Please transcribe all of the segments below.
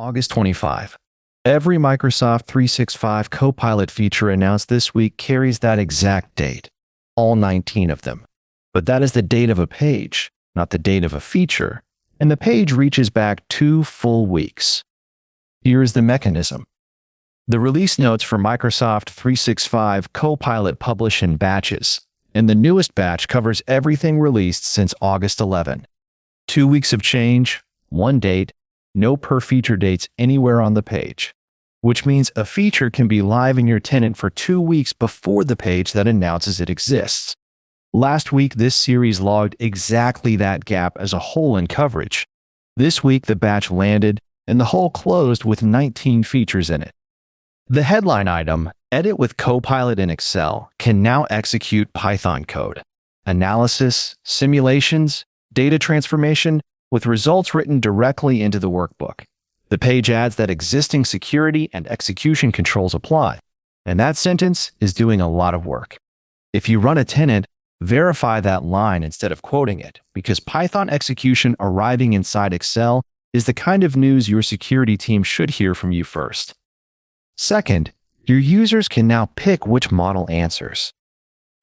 August 25. Every Microsoft 365 Copilot feature announced this week carries that exact date, all 19 of them. But that is the date of a page, not the date of a feature, and the page reaches back 2 full weeks. Here is the mechanism. The release notes for Microsoft 365 Copilot publish in batches, and the newest batch covers everything released since August 11. 2 weeks of change, 1 date, no per feature dates anywhere on the page, which means a feature can be live in your tenant for 2 weeks before the page that announces it exists. Last week, this series logged exactly that gap as a hole in coverage. This week, the batch landed, and the hole closed with 19 features in it. The headline item, Edit with Copilot in Excel, can now execute Python code, analysis, simulations, data transformation, with results written directly into the workbook. The page adds that existing security and execution controls apply, and that sentence is doing a lot of work. If you run a tenant, verify that line instead of quoting it, because Python execution arriving inside Excel is the kind of news your security team should hear from you first. Second, your users can now pick which model answers.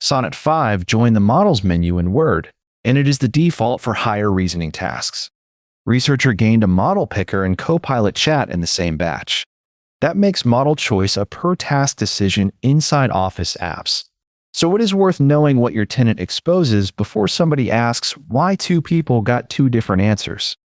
Sonnet 5 joined the Models menu in Word, and it is the default for higher reasoning tasks. Researcher gained a model picker in Copilot Chat in the same batch. That makes model choice a per-task decision inside Office apps. So it is worth knowing what your tenant exposes before somebody asks why 2 people got 2 different answers.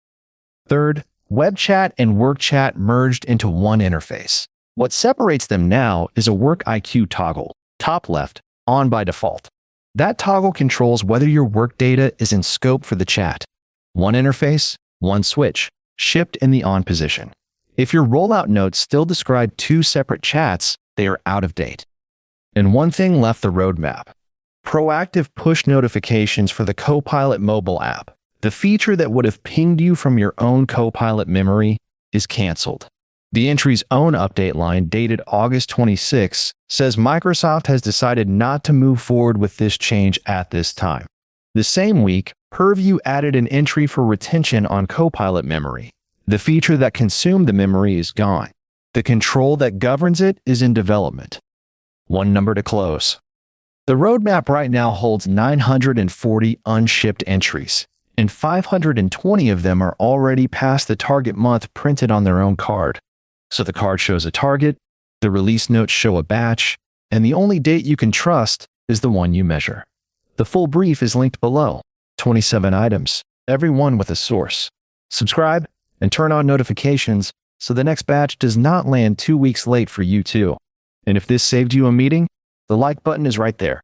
Third, Web Chat and Work Chat merged into one interface. What separates them now is a Work IQ toggle, top left, on by default. That toggle controls whether your work data is in scope for the chat. One interface, one switch, shipped in the on position. If your rollout notes still describe 2 separate chats, they are out of date. And one thing left the roadmap. Proactive push notifications for the Copilot mobile app. The feature that would have pinged you from your own Copilot memory is canceled. The entry's own update line, dated August 26, says Microsoft has decided not to move forward with this change at this time. The same week, Purview added an entry for retention on Copilot memory. The feature that consumed the memory is gone. The control that governs it is in development. One number to close. The roadmap right now holds 940 unshipped entries, and 520 of them are already past the target month printed on their own card. So the card shows a target, the release notes show a batch, and the only date you can trust is the one you measure. The full brief is linked below. 27 items, every one with a source. Subscribe and turn on notifications so the next batch does not land 2 weeks late for you too. And if this saved you a meeting, the like button is right there.